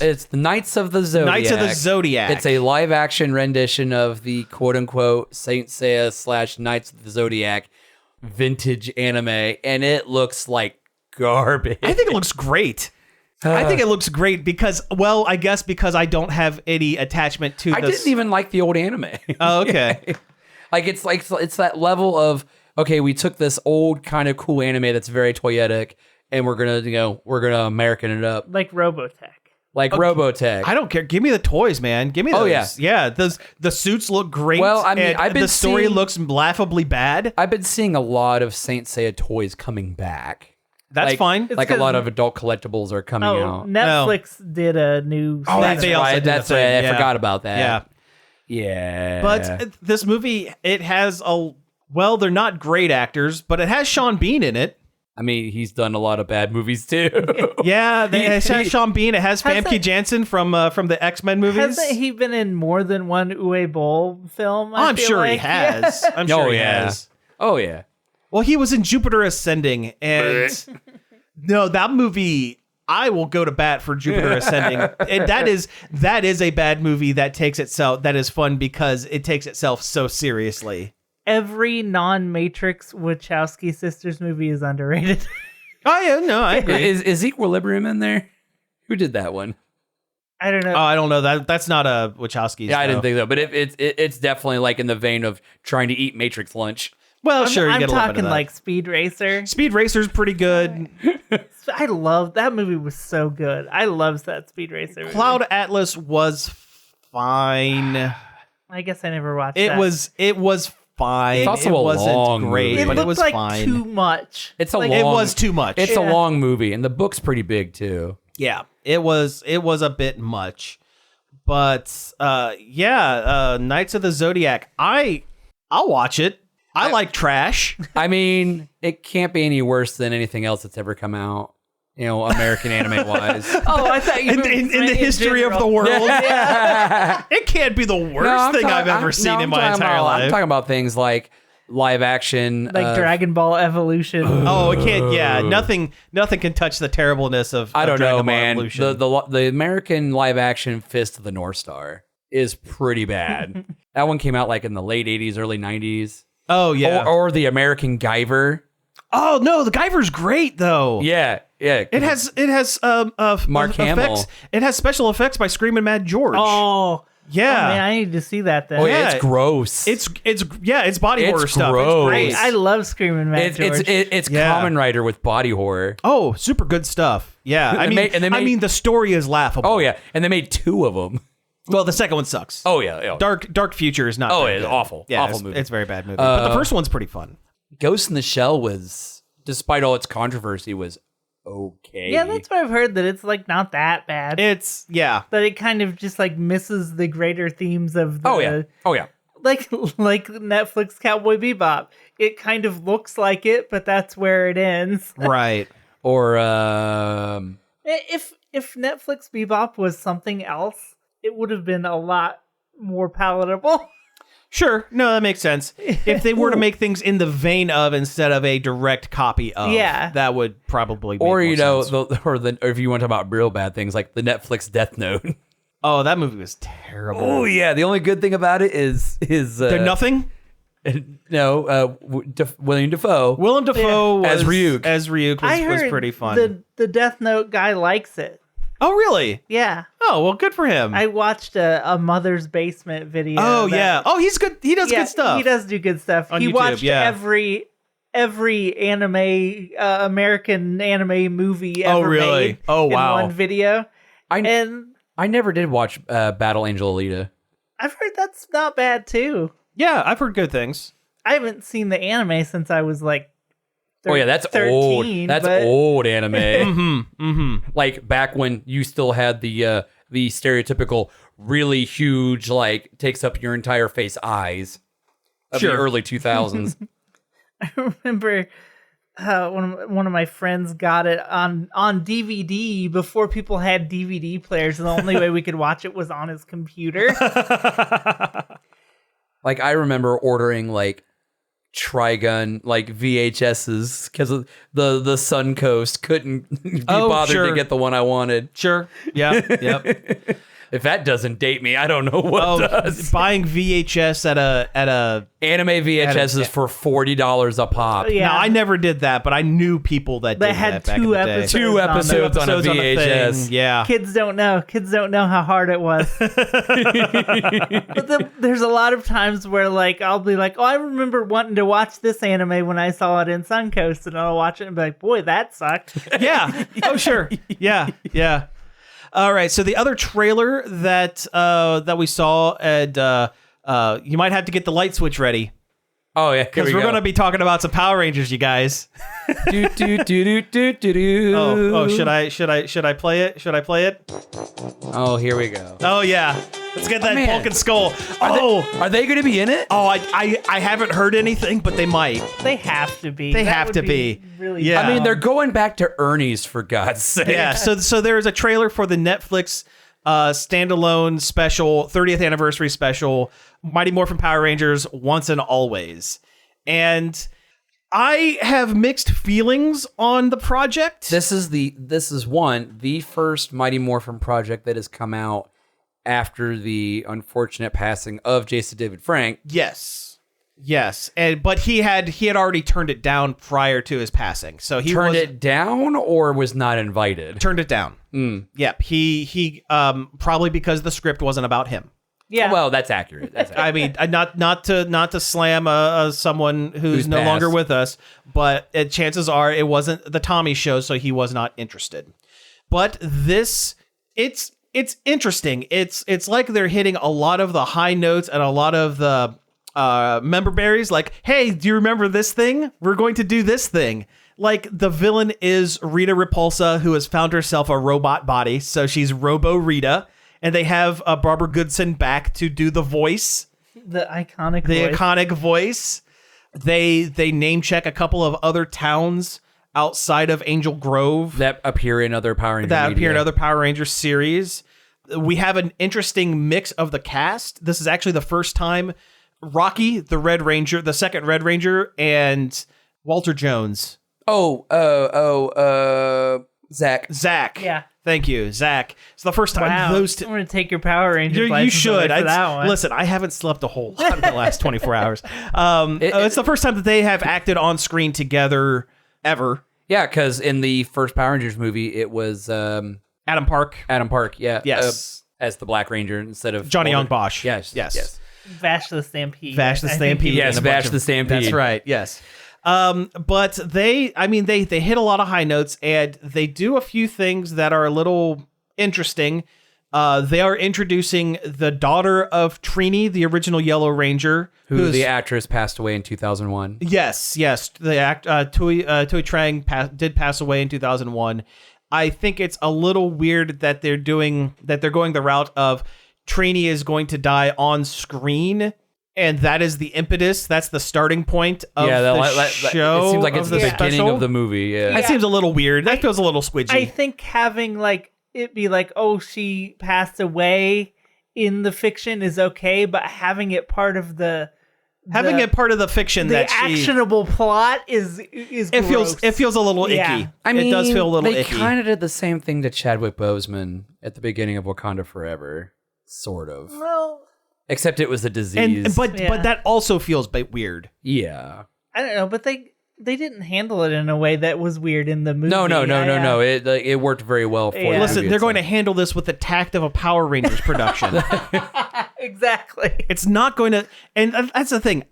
It's the Knights of the Zodiac. Knights of the Zodiac. It's a live action rendition of the quote unquote Saint Seiya / Knights of the Zodiac vintage anime, and it looks like garbage. I think it looks great. I think it looks great because I don't have any attachment to I this. didn't even like the old anime. Oh, okay. It's that level of, okay, we took this old kind of cool anime that's very toyetic, and we're gonna American it up Like Robotech. like Robotech. I don't care. Give me the toys, man. Give me those. Oh, yeah. Yeah. The suits look great. Well, I mean, and I've been the story seeing- looks laughably bad. I've been seeing a lot of Saint Seiya toys coming back. That's fine. Like a 'cause- lot of adult collectibles are coming Oh, out. Netflix did a new. Oh, That's they also right. did the That's thing, right. I yeah. forgot about that. Yeah. Yeah. But this movie, it has they're not great actors, but it has Sean Bean in it. I mean, he's done a lot of bad movies too. Yeah, it has Sean Bean. It has Hasn't- Famke Janssen from the X-Men movies. Hasn't he been in more than one Uwe Boll film? I I'm feel sure he like? has. I'm Oh, sure he yeah. has. Oh yeah. Well, he was in Jupiter Ascending, and no, that movie, I will go to bat for Jupiter Ascending. And that is a bad movie that is fun because it takes itself so seriously. Every non-Matrix Wachowski sisters movie is underrated. Oh yeah, no, I agree. Is Equilibrium in there? Who did that one? I don't know. Oh, I don't know. That's not a Wachowski's. Yeah, I didn't think so, but it's definitely like in the vein of trying to eat Matrix lunch. Well, sure, you I'm get a little bit talking of that. like Speed Racer. Speed Racer's pretty good. I love that movie. Was so good. I love that Speed Racer movie. Cloud Atlas was fine. I guess I never watched It that. was fine. It's also it a wasn't long great, movie. It but looked it was like fine. too much. It's a Like, long. It was too much. It's Yeah. a long movie, and the book's pretty big too. Yeah, it was a bit much. But Knights of the Zodiac. I'll watch it. I like trash. I mean, it can't be any worse than anything else that's ever come out. You know, American anime wise. Oh, I thought you in the history of the world. It can't be the worst thing I've ever seen in my entire life. I'm talking about things like live action, like Dragon Ball Evolution. Oh, it can't. Yeah, nothing can touch the terribleness of. I don't Dragon know, Ball man. Evolution. The American live action Fist of the North Star is pretty bad. That one came out like in the late 80s, early 90s. Oh yeah. Or the American Guyver. Oh no, the Guyver's great though. Yeah. It has Mark Hamill. effects. It has special effects by Screaming Mad George. Oh, yeah. man, I need to see that then. Oh yeah, Yeah. it's gross. It's body It's horror stuff. gross. It's great. I love Screaming Mad George. It's Yeah. Kamen Rider with body horror. Oh, super good stuff. Yeah, I mean the story is laughable. Oh yeah, and they made 2 of them. Well, the second one sucks. Oh yeah. Dark Future is not. Oh, very it's good. awful. Yeah, Awful it's, movie. It's a very bad movie, but the first one's pretty fun. Ghost in the Shell was, despite all its controversy, was okay. Yeah, that's what I've heard, that it's like not that bad. That it kind of just like misses the greater themes of the Oh yeah. like Netflix Cowboy Bebop. It kind of looks like it, but that's where it ends. Right. Or If Netflix Bebop was something else, it would have been a lot more palatable. Sure. No, that makes sense. If they were to make things in the vein of instead of a direct copy of, Yeah. that would probably make or more you know, sense. or if you want to talk about real bad things like the Netflix Death Note. Oh, that movie was terrible. Oh yeah, the only good thing about it is They're nothing. William Dafoe. Willem Dafoe was, As Ryuk. I was heard pretty fun. the Death Note guy likes it. Oh, really? Yeah. Oh, well, good for him. I watched a Mother's Basement video. Oh, that- yeah. Oh, he's good. He does Yeah, good stuff. He does do good stuff. On He YouTube, watched yeah. every anime American anime movie ever really? made Oh, wow. in one video. And I never did watch Battle Angel Alita. I've heard that's not bad too. Yeah, I've heard good things. I haven't seen the anime since I was like Oh yeah, that's 13, old. That's but- old anime. Mm-hmm. Like back when you still had the stereotypical really huge, like takes up your entire face eyes of the Sure. early 2000s. I remember one of my friends got it on DVD before people had DVD players, and the only way we could watch it was on his computer. Like I remember ordering like Trigun like VHSs because the Suncoast couldn't be bothered sure. to get the one I wanted. Sure. Yeah. Yep. If that doesn't date me, I don't know what does. Buying VHS at a Anime VHSs for $40 a pop. Yeah. Now I never did that, but I knew people that They did had that back in two the day. episodes. Two episodes on a Episodes on a VHS. thing, yeah. Kids don't know how hard it was. But there's a lot of times where like I'll be like, oh, I remember wanting to watch this anime when I saw it in Suncoast, and I'll watch it and be like, boy, that sucked. Yeah. Oh, sure. Yeah. Yeah. All right. So the other trailer that we saw, and you might have to get the light switch ready Oh yeah, because we're going to be talking about some Power Rangers, you guys. do do do do do do. Oh, should I play it? Should I play it? Oh, here we go. Oh yeah. Let's get that man. Vulcan skull. Are they going to be in it? Oh, I haven't heard anything, but they might. They have to be. They That have would to be. Really. Yeah. I mean, they're going back to Ernie's for God's sake. Yeah, so there is a trailer for the Netflix standalone special, 30th anniversary special, Mighty Morphin Power Rangers Once and Always. And I have mixed feelings on the project. This is the first Mighty Morphin project that has come out after the unfortunate passing of Jason David Frank. Yes, but he had already turned it down prior to his passing, so he Turned it down or was not invited. turned it down. Yep, he probably because the script wasn't about him. Yeah. Well, that's accurate. I mean, not to slam someone who's no passed. longer with us, but chances are it wasn't the Tommy show, so he was not interested. But this, it's interesting. It's like they're hitting a lot of the high notes and a lot of the member berries. Like, hey, do you remember this thing? We're going to do this thing. Like, the villain is Rita Repulsa, who has found herself a robot body, so she's Robo Rita. And they have Barbara Goodson back to do the voice, the iconic voice. They name check a couple of other towns outside of Angel Grove that appear in other Power Rangers series. We have an interesting mix of the cast. This is actually the first time Rocky, the Red Ranger, the second Red Ranger, and Walter Jones. Zach. Yeah. Thank you, Zach. It's the first time Wow. those two. I'm going to take your Power Rangers You license should. away for that one. Listen, I haven't slept a whole lot in the last 24 hours. It's the first time that they have acted on screen together ever. Yeah, because in the first Power Rangers movie, it was Adam Park. yeah. Yes. As the Black Ranger instead of Johnny Walter. Young Bosch. Yes. Vash the Stampede. Vash the I think Stampede. he Yes, was in a Vash bunch of- the Stampede. That's right. Yes. But they hit a lot of high notes, and they do a few things that are a little interesting. They are introducing the daughter of Trini, the original Yellow Ranger, Who the actress passed away in 2001. Yes. The Tui Trang did pass away in 2001. I think it's a little weird that they're going the route of Trini is going to die on screen, and that is the impetus. That's the starting point of the show. It seems like it's the the beginning special. of the movie. Yeah. That seems a little weird. That feels a little squidgy. I think having like it be like, oh, she passed away in the fiction is okay, but having it part of it part of the fiction the that actionable plot is it gross. feels a little Yeah. icky. I mean, it does feel a little they icky. kind of did the same thing to Chadwick Boseman at the beginning of Wakanda Forever, sort of. Well, Except it was a disease. but Yeah. that also feels weird. yeah. I don't know, but they didn't handle it in a way that was weird in the movie. No. It worked very well for Yeah. the Listen, movie they're going to itself. handle this with the tact of a Power Rangers production. Exactly. It's not going to, and that's the thing.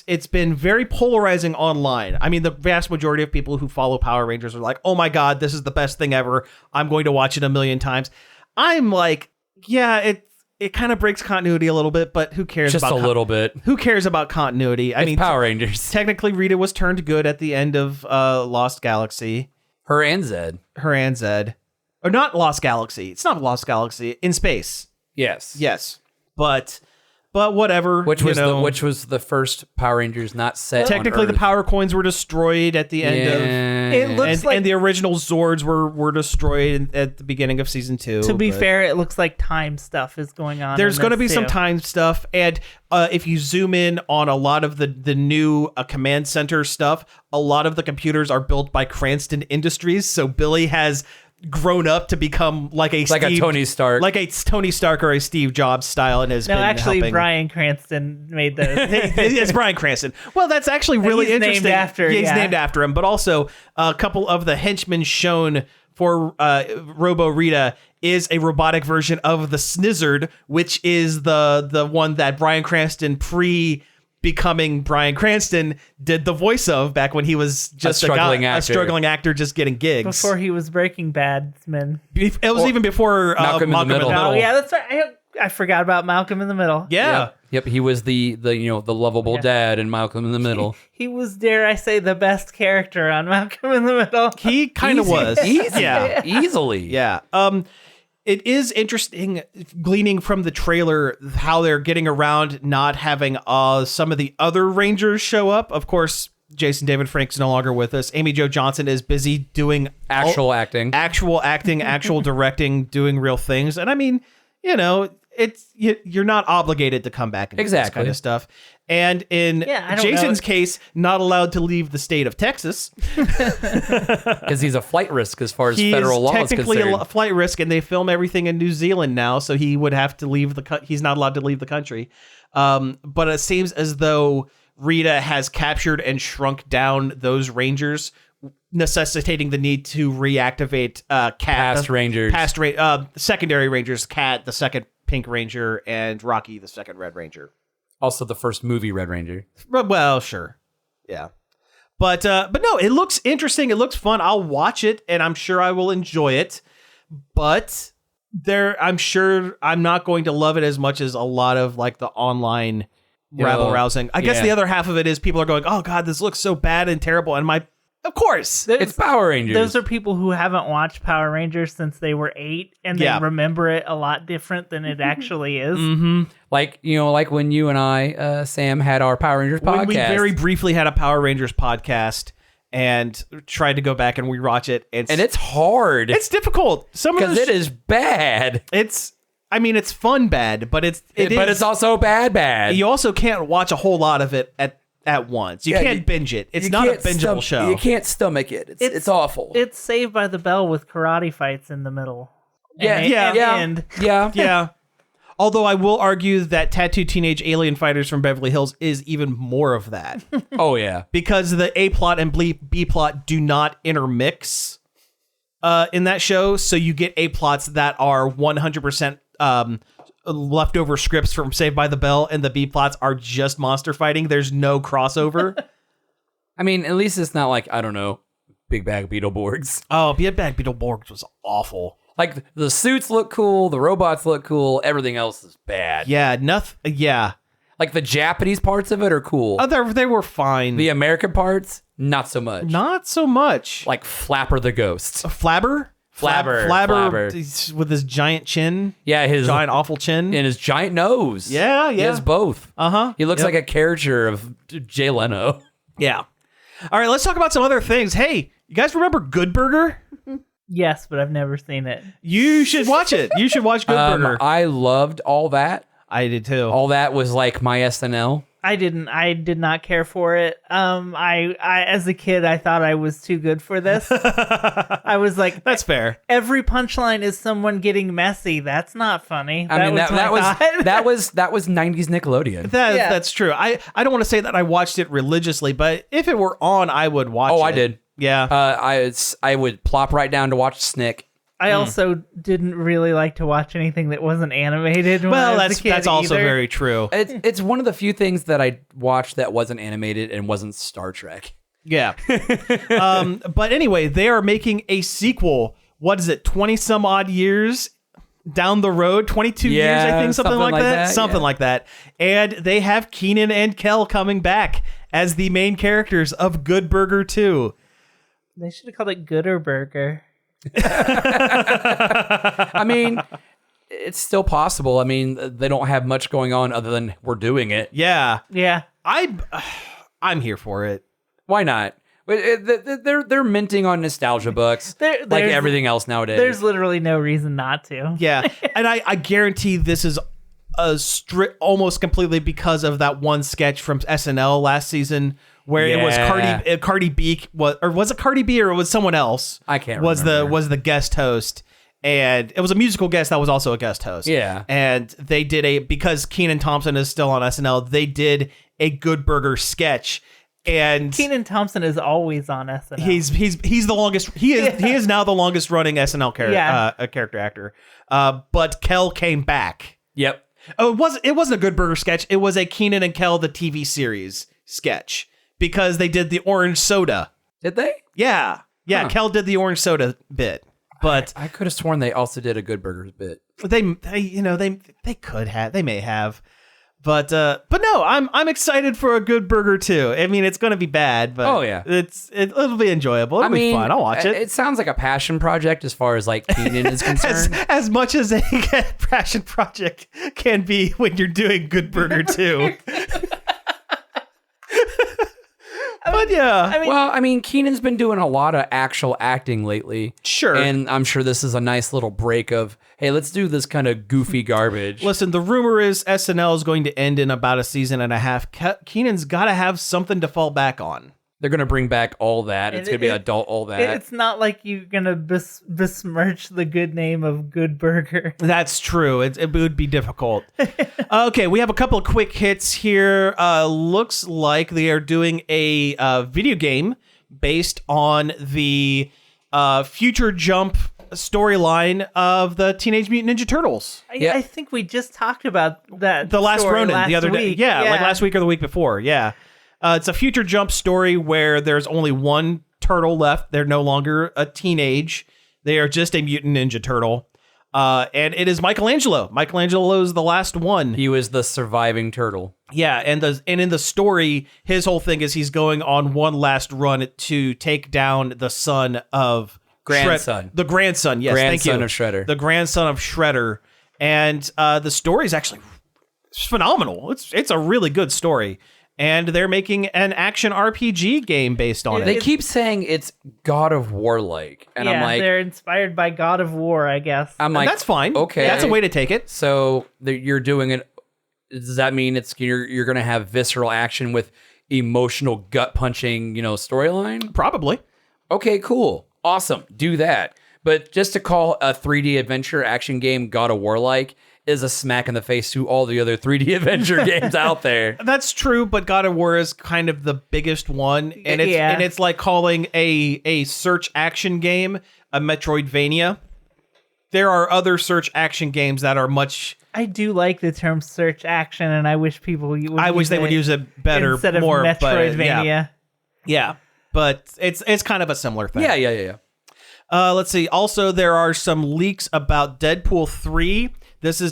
It's been very polarizing online. I mean, the vast majority of people who follow Power Rangers are like, "Oh my God, this is the best thing ever. I'm going to watch it a million times." I'm like, yeah, it kind of breaks continuity a little bit, but who cares? Just about a little bit. Who cares about continuity? I It's mean, Power Rangers. technically, Rita was turned good at the end of Lost Galaxy. Her and Zed. Her and Zed, or not Lost Galaxy. It's not Lost Galaxy. In space. Yes. Yes, but whatever. Which was the first Power Rangers not set. technically on the Earth. power coins were destroyed at the end of. It looks like, And the original Zords were destroyed at the beginning of season 2. to be but fair, it looks like time stuff is going on. there's going to be some time stuff, and if you zoom in on a lot of the new command center stuff, a lot of the computers are built by Cranston Industries. So Billy has grown up to become like a Tony Stark. like a Tony Stark or a Steve Jobs style, and has No, been actually, helping. Bryan Cranston made those. It's Bryan Cranston. Well, that's actually really he's named interesting. after, He's yeah. named after him, but also a couple of the henchmen shown for Robo Rita is a robotic version of the Snizzard, which is the one that Bryan Cranston becoming Bryan Cranston did the voice of back when he was just a struggling actor just getting gigs. Before he was Breaking Badman. It was even before Malcolm in the Middle. Oh, yeah, that's right. I forgot about Malcolm in the Middle. Yeah. Yep. He was the lovable dad in Malcolm in the Middle. He was, dare I say, the best character on Malcolm in the Middle. He kind of was. Yeah. Easily. Yeah. It is interesting gleaning from the trailer how they're getting around not having some of the other Rangers show up. Of course, Jason David Frank's no longer with us. Amy Jo Johnson is busy doing Actual acting. actual directing, doing real things. And I mean, you're not obligated to come back and do this Exactly. kind of stuff. And in I don't Jason's know. case, not allowed to leave the state of Texas. Because he's a flight risk as far as He federal is law is technically concerned. a flight risk, and they film everything in New Zealand now, so he would have to leave he's not allowed to leave the country. But it seems as though Rita has captured and shrunk down those Rangers, necessitating the need to reactivate Past Rangers. Secondary Rangers, Cat, the second Pink Ranger, and Rocky, the second Red Ranger. Also the first movie Red Ranger. Well, sure. Yeah. But no, it looks interesting. It looks fun. I'll watch it, and I'm sure I will enjoy it. But I'm sure I'm not going to love it as much as a lot of like the online rabble rousing. I guess the other half of it is people are going, "Oh God, this looks so bad and terrible." And of course, It's Power Rangers. Those are people who haven't watched Power Rangers since they were 8, and they remember it a lot different than it actually is. Mm-hmm. like when you and I, Sam, had our Power Rangers podcast. When we very briefly had a Power Rangers podcast and tried to go back and rewatch it, and it's hard. It's difficult. Because it is bad. It's fun bad, but it's also bad. You also can't watch a whole lot of it at once. You can't binge it. It's not a bingeable show. You can't stomach it. It's awful. It's Saved by the Bell with karate fights in the middle. Yeah. Although I will argue that Tattooed Teenage Alien Fighters from Beverly Hills is even more of that. Oh, yeah. Because the A plot and B plot do not intermix in that show. So you get A plots that are 100% leftover scripts from Saved by the Bell, and the B plots are just monster fighting. There's no crossover. I mean, at least it's not like, I don't know, Big Bag Beetleborgs. Oh, Big Bag Beetleborgs was awful. Like, the suits look cool, the robots look cool, everything else is bad. Yeah, nothing. Yeah. Like, the Japanese parts of it are cool. They were fine. The American parts, not so much. Not so much. Like Flapper the Ghost. Flabber Flabber. with his giant chin. Yeah, his giant awful chin and his giant nose. Yeah. He has both. He looks Yep. like a caricature of Jay Leno. Yeah. All right, let's talk about some other things. Hey, you guys remember Good Burger? Yes, but I've never seen it. You should watch it. You should watch Good Burger. I loved all that. I did too. All that was like my SNL. I did not care for it. I as a kid, I thought I was too good for this. I was like, that's fair. Every punchline is someone getting messy. That's not funny. I mean, that was 90s Nickelodeon. That's true. I don't want to say that I watched it religiously, but if it were on, I would watch it. Oh, I did. Yeah. I would plop right down to watch Snick. I also didn't really like to watch anything that wasn't animated. When I was a kid that's also either. very true. It's one of the few things that I watched that wasn't animated and wasn't Star Trek. Yeah. But anyway, they are making a sequel. What is it? 20 some odd years down the road, 22 years, I think, something like that. Something like that. And they have Keenan and Kel coming back as the main characters of Good Burger 2. They should have called it Gooder Burger. I mean, it's still possible. I mean, they don't have much going on other than we're doing it. Yeah. Yeah. I'm here for it. Why not? They're minting on nostalgia books like everything else nowadays. There's literally no reason not to. Yeah. And I guarantee this is almost completely because of that one sketch from SNL last season where it was Cardi B, or was it Cardi B or it was someone else? I can't remember. Was the guest host, and it was a musical guest that was also a guest host. Yeah. And they did because Kenan Thompson is still on SNL, they did a Good Burger sketch. And Kenan Thompson is always on SNL. He's the longest. He is now the longest running SNL character actor. But Kel came back. Yep. Oh, it wasn't a Good Burger sketch. It was a Kenan and Kel the TV series sketch because they did the orange soda. Did they? Yeah. Huh. Kel did the orange soda bit, but I could have sworn they also did a Good Burgers bit. They may have. But no, I'm excited for a Good Burger too. I mean, it's going to be bad, but it'll be enjoyable. It'll be fun. I'll watch it. It sounds like a passion project as far as like Kenan is concerned. as much as a passion project can be when you're doing Good Burger too. But yeah. I mean, Well, I mean, Keenan's been doing a lot of actual acting lately. Sure. And I'm sure this is a nice little break of, hey, let's do this kind of goofy garbage. Listen, the rumor is SNL is going to end in about a season and a half. Keenan's got to have something to fall back on. They're going to bring back all that. It's going to be adult all that. it's not like you're gonna besmirch the good name of Good Burger. That's true. It would be difficult. Okay, we have a couple of quick hits here. Looks like they are doing a video game based on the Future Jump storyline of the Teenage Mutant Ninja Turtles. Yeah. I think we just talked about that. The Last story Ronin last the other day. week. Yeah, like last week or the week before. Yeah. It's a Future Jump story where there's only one turtle left. They're no longer a teenage. They are just a mutant ninja turtle. And it is Michelangelo. Michelangelo's the last one. He was the surviving turtle. Yeah, and in the story, his whole thing is he's going on one last run to take down the son of Grandson. the grandson, yes, thank you. Grandson of Shredder. The grandson of Shredder. And the story is actually phenomenal. It's a really good story. And they're making an action RPG game based on They it. keep saying it's God of War like. And yeah, I'm like, they're inspired by God of War, I guess. I'm like, That's fine. Okay. That's a way to take it. So you're doing it. Does that mean you're going to have visceral action with emotional gut punching, storyline? Probably. Okay, cool. Awesome. Do that. But just to call a 3D adventure action game God of War like is a smack in the face to all the other 3D adventure games out there. That's true, but God of War is kind of the biggest one, and Yeah. it's like calling a search action game a Metroidvania. There are other search action games that are much. I do like the term search action, and I wish people would I wish they would use it better, instead of more. Metroidvania. Yeah, but it's kind of a similar thing. Yeah. Let's see. Also, there are some leaks about Deadpool 3.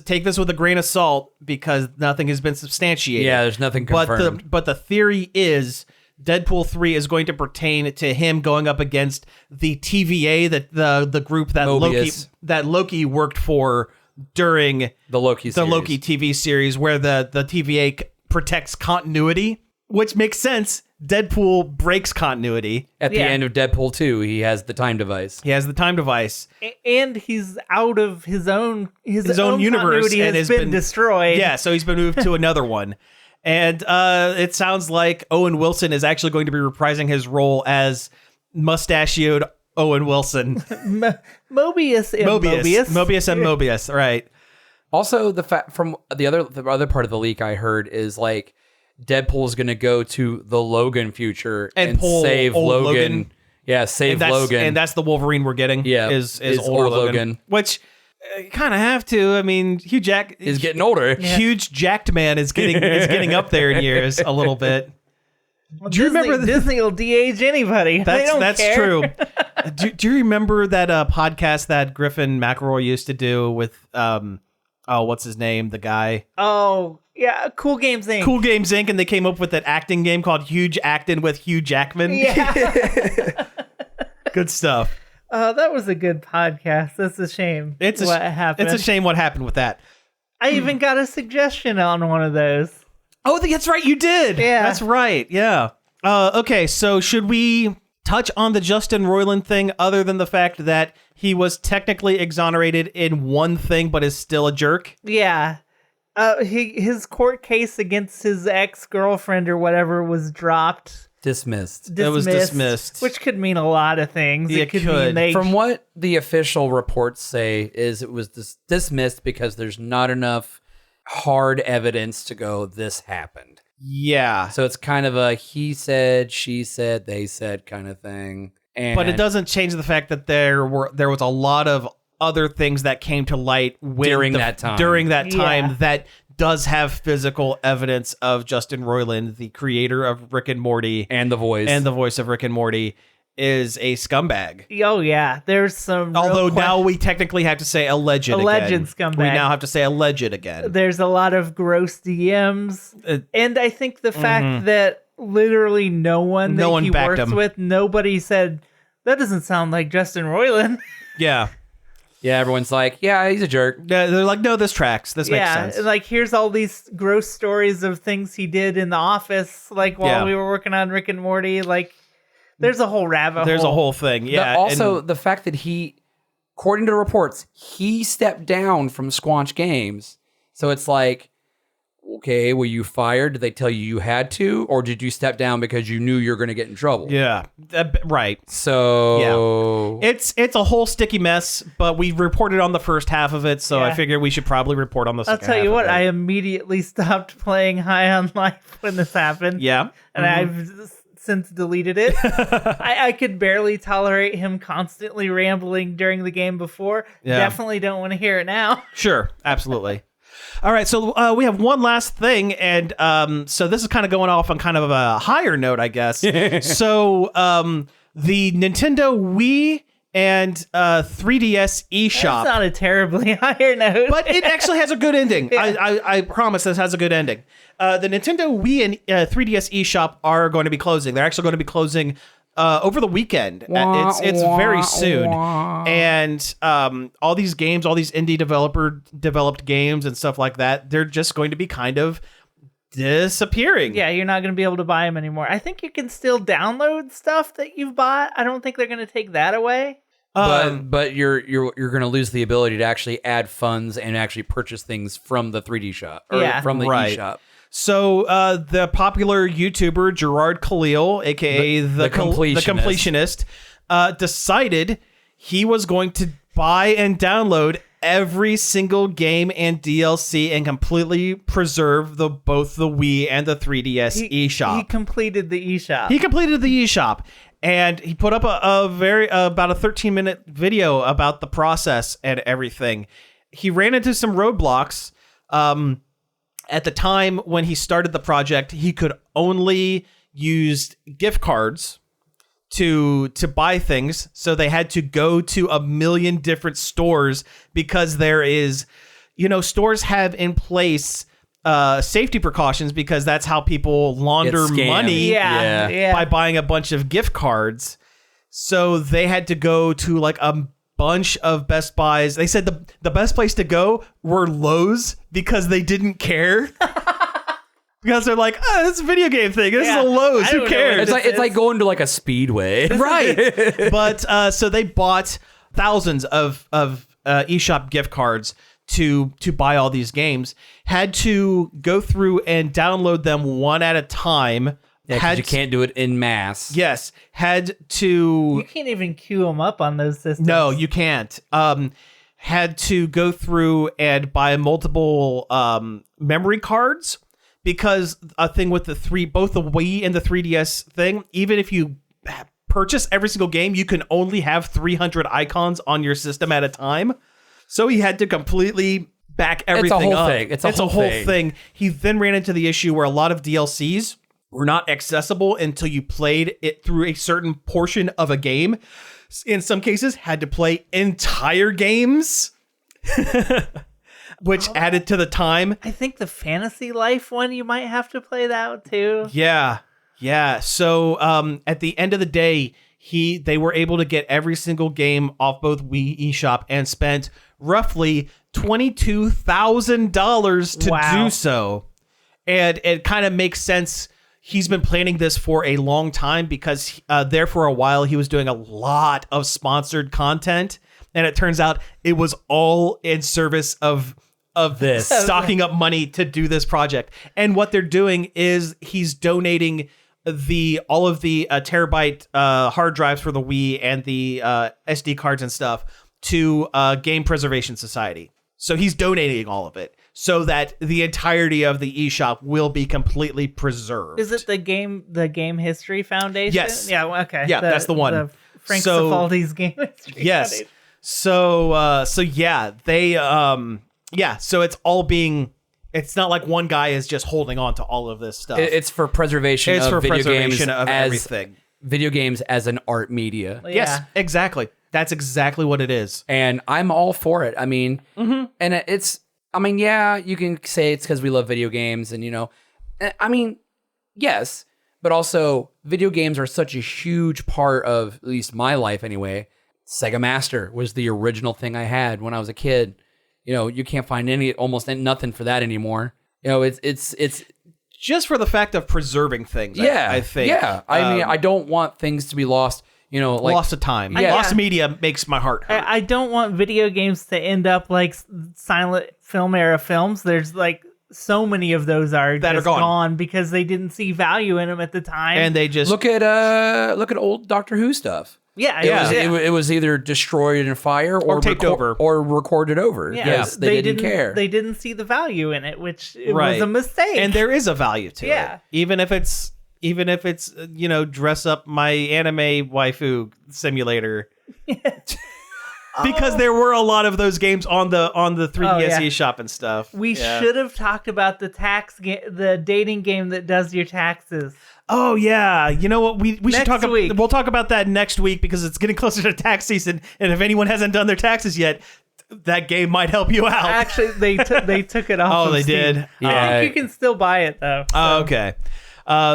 Take this with a grain of salt because nothing has been substantiated. Yeah, there's nothing confirmed. But the theory is Deadpool 3 is going to pertain to him going up against the TVA, the group that Mobius. Loki worked for during The Loki series. Loki TV series, where the TVA protects continuity, which makes sense. Deadpool breaks continuity. At the Yeah. end of Deadpool 2, he has the time device. He has the time device. And he's out of his own own universe continuity and has has been been destroyed. Yeah, so he's been moved to another one. And it sounds like Owen Wilson is actually going to be reprising his role as mustachioed Owen Wilson. Mobius and Mobius. Mobius and Mobius, right. Also, the fact from the other part of the leak I heard is like Deadpool is going to go to the Logan future And and pull save old Logan. Logan. Yeah, save And Logan. that's the Wolverine we're getting. Yeah, is is older old Logan. Logan. Which you kind of have to. I mean, Hugh Jack is getting older. Huge jacked man is getting up there in years a little bit. Do you remember Disney will de-age anybody? They don't That's care. true. Do you remember that podcast that Griffin McElroy used to do with what's his name? The guy. Oh, yeah, Cool Games Inc. Cool Games Inc. And they came up with that acting game called Huge Actin' with Hugh Jackman. Yeah. Good stuff. That was a good podcast. That's a shame. What happened? It's a shame what happened with that. I even got a suggestion on one of those. Oh, that's right. You did. Yeah. That's right. Yeah. Okay. So should we touch on the Justin Roiland thing other than the fact that he was technically exonerated in one thing, but is still a jerk? Yeah. His court case against his ex-girlfriend or whatever was dropped. Dismissed. It was dismissed. Which could mean a lot of things. Yeah, it could could. mean they... From what the official reports say is it was dismissed because there's not enough hard evidence to go this happened. Yeah. So it's kind of a he said, she said, they said kind of thing. And But it doesn't change the fact that there was a lot of other things that came to light During that time. Yeah. that does have physical evidence of Justin Roiland, the creator of Rick and Morty and the voice of Rick and Morty, is a scumbag. Oh, yeah. There's some... Although real now we technically have to say alleged again. scumbag. We now have to say alleged again. There's a lot of gross DMs. And I think the fact that literally no one No he one backed works him. with, nobody said, that doesn't sound like Justin Roiland. Yeah. Yeah, everyone's like, yeah, he's a jerk. They're like, no, this tracks. This makes Yeah, sense. like here's all these gross stories of things he did in the office, like while we were working on Rick and Morty. Like, there's a whole rabbit There's hole. a whole thing. Yeah. Also, and- the fact that he, according to reports, he stepped down from Squanch Games. So it's like, okay, were you fired? Did they tell you had to? Or did you step down because you knew you were going to get in trouble? yeah. Right. So... It's a whole sticky mess, but we reported on the first half of it, so I Yeah. figured we should probably report on the I'll second tell half you of what, it. I immediately stopped playing High on Life when this happened. Yeah. And I've since deleted it. I could barely tolerate him constantly rambling during the game before. Yeah. Definitely don't want to hear it now. Sure, absolutely. All right, so we have one last thing, and so this is kind of going off on kind of a higher note, I guess. So the Nintendo Wii and 3DS eShop. That's not a terribly higher note. But it actually has a good ending. I promise this has a good ending. The Nintendo Wii and 3DS eShop are going to be closing. They're actually going to be closing over the weekend. It's very soon. And all these games, all these indie developed games and stuff like that, they're just going to be kind of disappearing. Yeah, you're not going to be able to buy them anymore. I think you can still download stuff that you've bought. I don't think they're going to take that away. But you're going to lose the ability to actually add funds and actually purchase things from the 3D shop or Yeah. from the Right. eShop. So the popular YouTuber Gerard Khalil, aka the completionist, decided he was going to buy and download every single game and DLC and completely preserve both the Wii and the 3DS eShop. He completed the eShop. He completed the eShop, and he put up about a 13-minute video about the process and everything. He ran into some roadblocks. At the time when he started the project, he could only use gift cards to buy things, so they had to go to a million different stores because there is, stores have in place safety precautions because that's how people launder Get scammed. money Yeah. by buying a bunch of gift cards. So they had to go to like a bunch of Best Buys. They said the best place to go were Lowe's because they didn't care. Because they're like, this is a video game thing. This is a Lowe's. I Who don't know cares? what It's like going to like a Speedway. Right. But so they bought thousands of eShop gift cards to buy all these games. Had to go through and download them one at a time. Yeah, 'cause you can't do it in mass. Yes. Had to. You can't even queue them up on those systems. No, you can't. Had to go through and buy multiple memory cards because a thing with both the Wii and the 3DS thing, even if you purchase every single game, you can only have 300 icons on your system at a time. So he had to completely back everything whole up. thing. It's a whole whole thing. thing. He then ran into the issue where a lot of DLCs were not accessible until you played it through a certain portion of a game. In some cases, had to play entire games, which added to the time. I think the Fantasy Life one, you might have to play that too. Yeah. So at the end of the day, they were able to get every single game off both Wii eShop and spent roughly $22,000 to Wow. do so. And it kind of makes sense. He's been planning this for a long time because there for a while he was doing a lot of sponsored content, and it turns out it was all in service of This. stocking up money to do this project. And what they're doing is he's donating all of the terabyte hard drives for the Wii and the SD cards and stuff to Game Preservation Society. So he's donating all of it so that the entirety of the eShop will be completely preserved. Is it the Game History Foundation? Yes. Yeah, okay. Yeah, that's the one. The Frank So- Cifaldi's Game History Yes. Foundation. So yeah, they so it's all being. It's not like one guy is just holding on to all of this stuff. It's for preservation It's of for video preservation games of as everything. video games as an art media. Yeah. Yes, exactly. That's exactly what it is. And I'm all for it. I mean, and yeah, you can say it's because we love video games and, yes, but also video games are such a huge part of at least my life anyway. Sega Master was the original thing I had when I was a kid. You can't find almost nothing for that anymore. It's Just for the fact of preserving things, I think. Yeah. I mean, I don't want things to be lost, like lost of time. Yeah. Lost media makes my heart hurt. I don't want video games to end up like silent film era films. There's like so many of those that are just gone because they didn't see value in them at the time. And they just look at old Doctor Who stuff. It was either destroyed in a fire or taped over or recorded over. Yeah, they didn't care. They didn't see the value in it, which Right. was a mistake. and there is a value to Yeah. it, even if it's dress up my anime waifu simulator. Because there were a lot of those games on the 3DS eShop and stuff. we should have talked about the dating game that does your taxes. Oh yeah, you know what? We should Next talk. week. We'll talk about that next week because it's getting closer to tax season, and if anyone hasn't done their taxes yet, that game might help you out. Actually, they took it off. Oh, of they Steam. did? I think you can still buy it though. Oh, okay.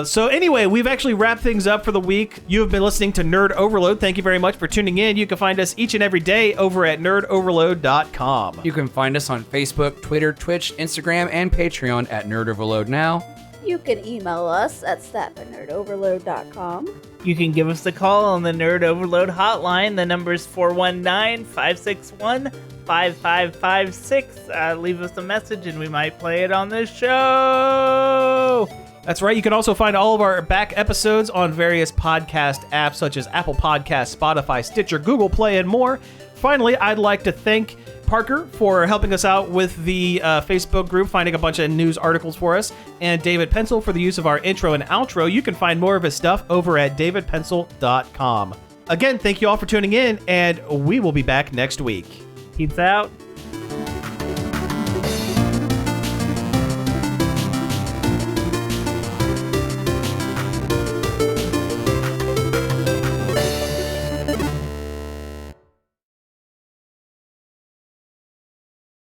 So anyway, we've actually wrapped things up for the week. You have been listening to Nerd Overload. Thank you very much for tuning in. You can find us each and every day over at nerdoverload.com. You can find us on Facebook, Twitter, Twitch, Instagram, and Patreon at Nerd Overload Now. You can email us at staff@nerdoverload.com. You can give us a call on the Nerd Overload hotline. The number is 419-561-5556. Leave us a message and we might play it on the show. That's right. You can also find all of our back episodes on various podcast apps such as Apple Podcasts, Spotify, Stitcher, Google Play, and more. Finally, I'd like to thank Parker for helping us out with the Facebook group, finding a bunch of news articles for us, and David Pencil for the use of our intro and outro. You can find more of his stuff over at davidpencil.com. Again, thank you all for tuning in, and we will be back next week. Peace out.